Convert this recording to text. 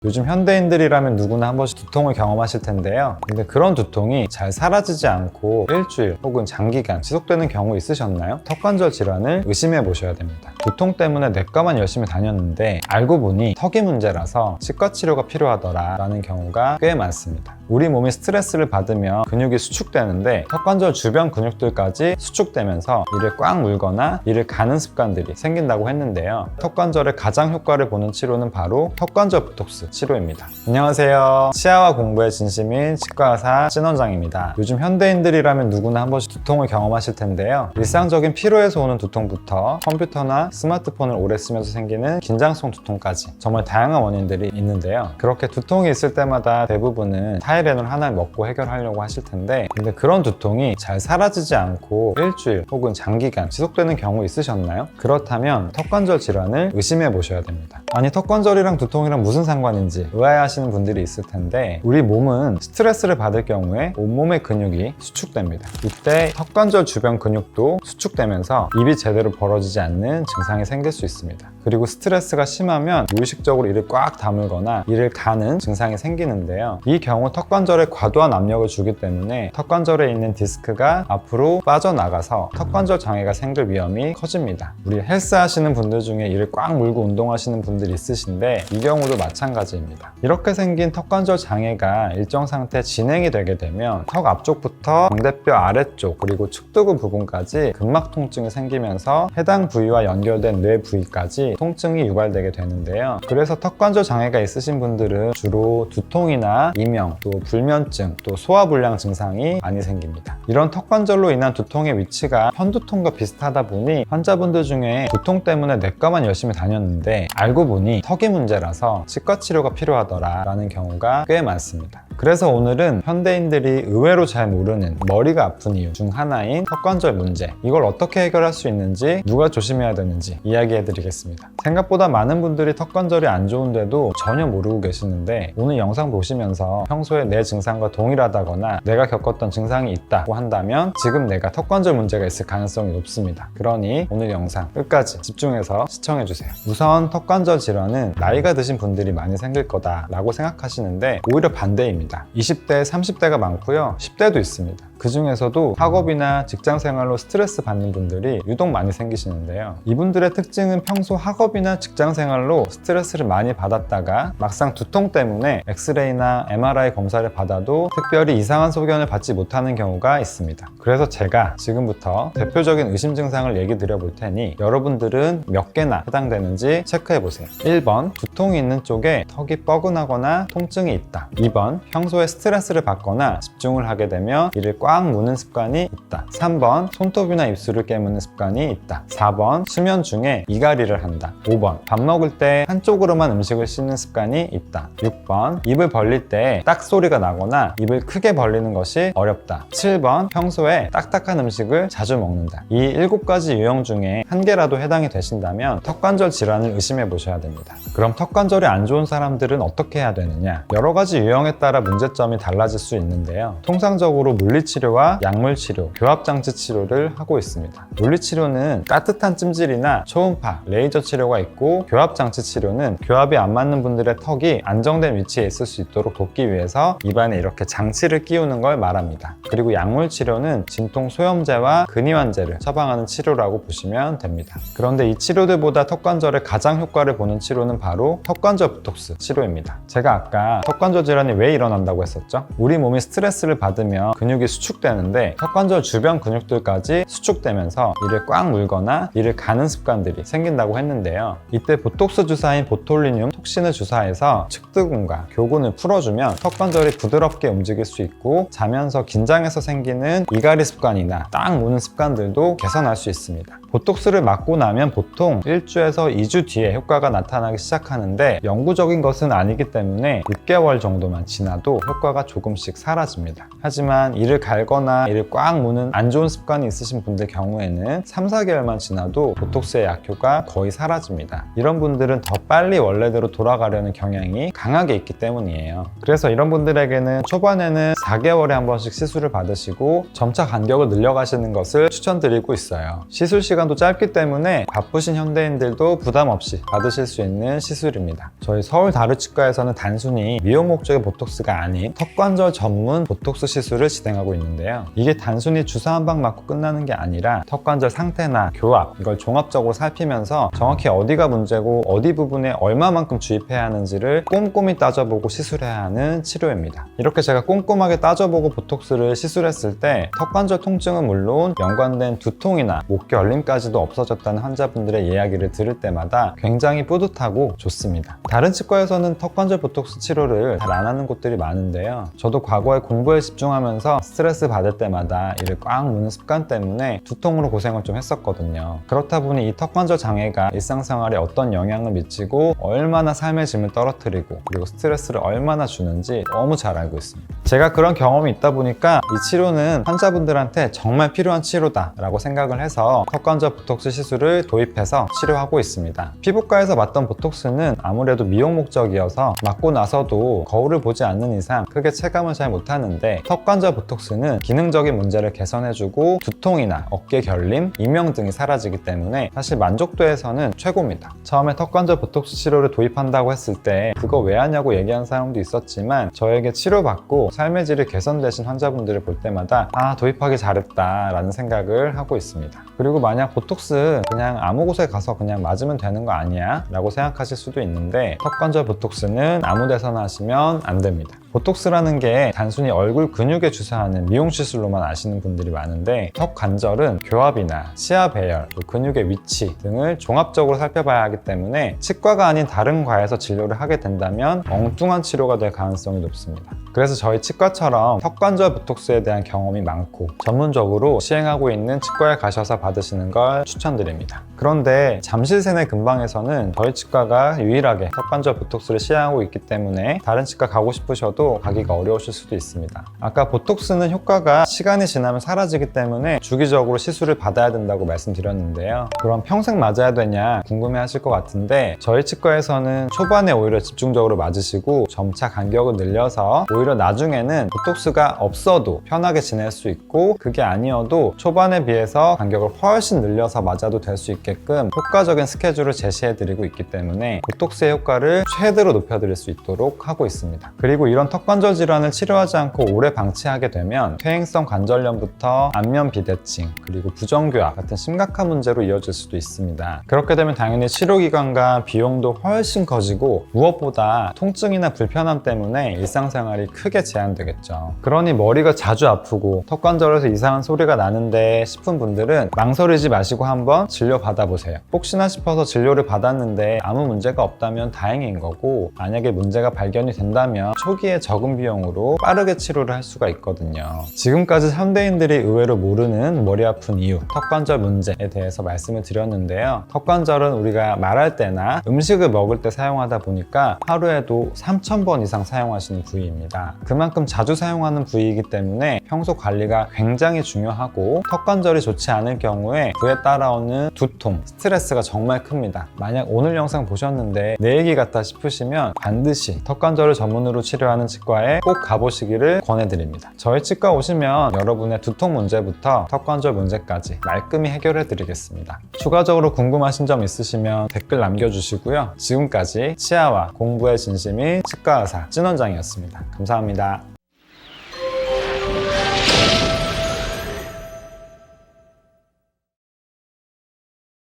요즘 현대인들이라면 누구나 한 번씩 두통을 경험하실 텐데요. 근데 그런 두통이 잘 사라지지 않고 일주일 혹은 장기간 지속되는 경우 있으셨나요? 턱관절 질환을 의심해 보셔야 됩니다. 두통 때문에 내과만 열심히 다녔는데 알고 보니 턱이 문제라서 치과 치료가 필요하더라 라는 경우가 꽤 많습니다. 우리 몸이 스트레스를 받으면 근육이 수축되는데 턱관절 주변 근육들까지 수축되면서 이를 꽉 물거나 이를 가는 습관들이 생긴다고 했는데요. 턱관절에 가장 효과를 보는 치료는 바로 턱관절 보톡스 치료입니다. 안녕하세요. 치아와 공부에 진심인 치과의사 찐원장입니다. 요즘 현대인들이라면 누구나 한 번씩 두통을 경험하실 텐데요. 일상적인 피로에서 오는 두통부터 컴퓨터나 스마트폰을 오래 쓰면서 생기는 긴장성 두통까지 정말 다양한 원인들이 있는데요. 그렇게 두통이 있을 때마다 대부분은 타이레놀 하나를 먹고 해결하려고 하실 텐데, 근데 그런 두통이 잘 사라지지 않고 일주일 혹은 장기간 지속되는 경우 있으셨나요? 그렇다면 턱관절 질환을 의심해 보셔야 됩니다. 아니, 턱관절이랑 두통이랑 무슨 상관인지 의아해하시는 분들이 있을 텐데, 우리 몸은 스트레스를 받을 경우에 온몸의 근육이 수축됩니다. 이때 턱관절 주변 근육도 수축되면서 입이 제대로 벌어지지 않는 증상이 생길 수 있습니다. 그리고 스트레스가 심하면 무의식적으로 이를 꽉 다물거나 이를 가는 증상이 생기는데요. 이 경우 턱관절에 과도한 압력을 주기 때문에 턱관절에 있는 디스크가 앞으로 빠져나가서 턱관절 장애가 생길 위험이 커집니다. 우리 헬스 하시는 분들 중에 이를 꽉 물고 운동하시는 분들이 있으신데, 이 경우도 마찬가지입니다. 이렇게 생긴 턱관절 장애가 일정 상태 진행이 되게 되면 턱 앞쪽부터 광대뼈 아래쪽 그리고 측두구 부분까지 근막 통증이 생기면서 해당 부위와 연결된 뇌 부위까지 통증이 유발되게 되는데요. 그래서 턱관절 장애가 있으신 분들은 주로 두통이나 이명, 또 불면증, 또 소화불량 증상이 많이 생깁니다. 이런 턱관절로 인한 두통의 위치가 편두통과 비슷하다 보니 환자분들 중에 두통 때문에 내과만 열심히 다녔는데 알고 보니 턱이 문제라서 치과 치료가 필요하더라 라는 경우가 꽤 많습니다. 그래서 오늘은 현대인들이 의외로 잘 모르는 머리가 아픈 이유 중 하나인 턱관절 문제, 이걸 어떻게 해결할 수 있는지, 누가 조심해야 되는지 이야기해 드리겠습니다. 생각보다 많은 분들이 턱관절이 안 좋은데도 전혀 모르고 계시는데, 오늘 영상 보시면서 평소에 내 증상과 동일하다거나 내가 겪었던 증상이 있다고 한다면 지금 내가 턱관절 문제가 있을 가능성이 높습니다. 그러니 오늘 영상 끝까지 집중해서 시청해 주세요. 우선 턱관절 질환은 나이가 드신 분들이 많이 생길 거다라고 생각하시는데 오히려 반대입니다. 20대, 30대가 많고요. 10대도 있습니다. 그 중에서도 학업이나 직장 생활로 스트레스 받는 분들이 유독 많이 생기시는데요. 이분들의 특징은 평소 학업이나 직장 생활로 스트레스를 많이 받았다가 막상 두통 때문에 엑스레이나 MRI 검사를 받아도 특별히 이상한 소견을 받지 못하는 경우가 있습니다. 그래서 제가 지금부터 대표적인 의심 증상을 얘기 드려 볼 테니 여러분들은 몇 개나 해당되는지 체크해 보세요. 1번, 두통이 있는 쪽에 턱이 뻐근하거나 통증이 있다. 2번, 평소에 스트레스를 받거나 집중을 하게 되면 이를 꽉 무는 습관이 있다. 3번, 손톱이나 입술을 깨무는 습관이 있다. 4번, 수면 중에 이갈이를 한다. 5번, 밥 먹을 때 한쪽으로만 음식을 씹는 습관이 있다. 6번, 입을 벌릴 때 딱 소리가 나거나 입을 크게 벌리는 것이 어렵다. 7번, 평소에 딱딱한 음식을 자주 먹는다. 이 7가지 유형 중에 한 개라도 해당이 되신다면 턱관절 질환을 의심해 보셔야 됩니다. 그럼 턱관절이 안 좋은 사람들은 어떻게 해야 되느냐? 여러 가지 유형에 따라 문제점이 달라질 수 있는데요. 통상적으로 물리치료와 약물치료, 교합장치 치료를 하고 있습니다. 물리치료는 따뜻한 찜질이나 초음파, 레이저 치료가 있고, 교합장치 치료는 교합이 안 맞는 분들의 턱이 안정된 위치에 있을 수 있도록 돕기 위해서 입안에 이렇게 장치를 끼우는 걸 말합니다. 그리고 약물치료는 진통 소염제와 근이완제를 처방하는 치료라고 보시면 됩니다. 그런데 이 치료들보다 턱관절에 가장 효과를 보는 치료는 바로 턱관절 보톡스 치료입니다. 제가 아까 턱관절 질환이 왜 일어난다고 했었죠? 우리 몸이 스트레스를 받으면 근육이 수축되는데 턱관절 주변 근육들까지 수축되면서 이를 꽉 물거나 이를 가는 습관들이 생긴다고 했는데요. 이때 보톡스 주사인 보톨리늄 톡신을 주사해서 측두근과 교근을 풀어주면 턱관절이 부드럽게 움직일 수 있고, 자면서 긴장해서 생기는 이갈이 습관이나 딱 무는 습관들도 개선할 수 있습니다. 보톡스를 맞고 나면 보통 1주에서 2주 뒤에 효과가 나타나기 시작하는데, 영구적인 것은 아니기 때문에 6개월 정도만 지나도 효과가 조금씩 사라집니다. 하지만 이를 갈거나 이를 꽉 무는 안 좋은 습관이 있으신 분들 경우에는 3, 4개월만 지나도 보톡스의 약효가 거의 사라집니다. 이런 분들은 더 빨리 원래대로 돌아가려는 경향이 강하게 있기 때문이에요. 그래서 이런 분들에게는 초반에는 4개월에 한 번씩 시술을 받으시고 점차 간격을 늘려가시는 것을 추천드리고 있어요. 시술 시간 시간도 짧기 때문에 바쁘신 현대인들도 부담 없이 받으실 수 있는 시술입니다. 저희 서울 다루치과에서는 단순히 미용 목적의 보톡스가 아닌 턱관절 전문 보톡스 시술을 진행하고 있는데요. 이게 단순히 주사 한 방 맞고 끝나는 게 아니라 턱관절 상태나 교합, 이걸 종합적으로 살피면서 정확히 어디가 문제고 어디 부분에 얼마만큼 주입해야 하는지를 꼼꼼히 따져보고 시술해야 하는 치료입니다. 이렇게 제가 꼼꼼하게 따져보고 보톡스를 시술했을 때 턱관절 통증은 물론 연관된 두통이나 목 결림까지도 없어졌다는 환자분들의 이야기를 들을 때마다 굉장히 뿌듯하고 좋습니다. 다른 치과에서는 턱관절 보톡스 치료를 잘 안 하는 곳들이 많은데요. 저도 과거에 공부에 집중하면서 스트레스 받을 때마다 이를 꽉 무는 습관 때문에 두통으로 고생을 좀 했었거든요. 그렇다 보니 이 턱관절 장애가 일상생활에 어떤 영향을 미치고 얼마나 삶의 짐을 떨어뜨리고 그리고 스트레스를 얼마나 주는지 너무 잘 알고 있습니다. 제가 그런 경험이 있다 보니까 이 치료는 환자분들한테 정말 필요한 치료다 라고 생각을 해서 턱관절 보톡스 시술을 도입해서 치료하고 있습니다. 피부과에서 맞던 보톡스는 아무래도 미용 목적이어서 맞고 나서도 거울을 보지 않는 이상 크게 체감을 잘 못하는데 턱관절 보톡스는 기능적인 문제를 개선해주고 두통이나 어깨 결림, 이명 등이 사라지기 때문에 사실 만족도에서는 최고입니다. 처음에 턱관절 보톡스 치료를 도입한다고 했을 때 그거 왜 하냐고 얘기하는 사람도 있었지만 저에게 치료받고 삶의 질이 개선되신 환자분들을 볼 때마다 도입하기 잘했다 라는 생각을 하고 있습니다. 그리고 만약 보톡스 그냥 아무 곳에 가서 그냥 맞으면 되는 거 아니야? 라고 생각하실 수도 있는데 턱관절 보톡스는 아무 데서나 하시면 안 됩니다. 보톡스라는 게 단순히 얼굴 근육에 주사하는 미용 시술로만 아시는 분들이 많은데 턱 관절은 교합이나 치아 배열, 근육의 위치 등을 종합적으로 살펴봐야 하기 때문에 치과가 아닌 다른 과에서 진료를 하게 된다면 엉뚱한 치료가 될 가능성이 높습니다. 그래서 저희 치과처럼 턱관절 보톡스에 대한 경험이 많고 전문적으로 시행하고 있는 치과에 가셔서 받으시는 걸 추천드립니다. 그런데 잠실세내 근방에서는 저희 치과가 유일하게 턱관절 보톡스를 시행하고 있기 때문에 다른 치과 가고 싶으셔도 가기가 어려우실 수도 있습니다. 아까 보톡스는 효과가 시간이 지나면 사라지기 때문에 주기적으로 시술을 받아야 된다고 말씀드렸는데요. 그럼 평생 맞아야 되냐 궁금해 하실 것 같은데 저희 치과에서는 초반에 오히려 집중적으로 맞으시고 점차 간격을 늘려서 오히려 나중에는 보톡스가 없어도 편하게 지낼 수 있고 그게 아니어도 초반에 비해서 간격을 훨씬 늘려서 맞아도 될 수 있게끔 효과적인 스케줄을 제시해드리고 있기 때문에 보톡스의 효과를 최대로 높여드릴 수 있도록 하고 있습니다. 그리고 이런 턱관절 질환을 치료하지 않고 오래 방치하게 되면 퇴행성 관절염부터 안면 비대칭 그리고 부정교합 같은 심각한 문제로 이어질 수도 있습니다. 그렇게 되면 당연히 치료기간과 비용도 훨씬 커지고 무엇보다 통증이나 불편함 때문에 일상생활이 크게 제한되겠죠. 그러니 머리가 자주 아프고 턱관절에서 이상한 소리가 나는데 싶은 분들은 망설이지 마시고 한번 진료 받아보세요. 혹시나 싶어서 진료를 받았는데 아무 문제가 없다면 다행인 거고 만약에 문제가 발견이 된다면 초기에 적은 비용으로 빠르게 치료를 할 수가 있거든요. 지금까지 현대인들이 의외로 모르는 머리 아픈 이유, 턱관절 문제에 대해서 말씀을 드렸는데요. 턱관절은 우리가 말할 때나 음식을 먹을 때 사용하다 보니까 하루에도 3,000번 이상 사용하시는 부위입니다. 그만큼 자주 사용하는 부위이기 때문에 평소 관리가 굉장히 중요하고 턱관절이 좋지 않을 경우에 그에 따라오는 두통, 스트레스가 정말 큽니다. 만약 오늘 영상 보셨는데 내 얘기 같다 싶으시면 반드시 턱관절을 전문으로 치료하는 치과에 꼭 가보시기를 권해드립니다. 저희 치과 오시면 여러분의 두통 문제부터 턱관절 문제까지 말끔히 해결해 드리겠습니다. 추가적으로 궁금하신 점 있으시면 댓글 남겨주시고요. 지금까지 치아와 공부의 진심인 치과의사 찐원장이었습니다. 감사합니다.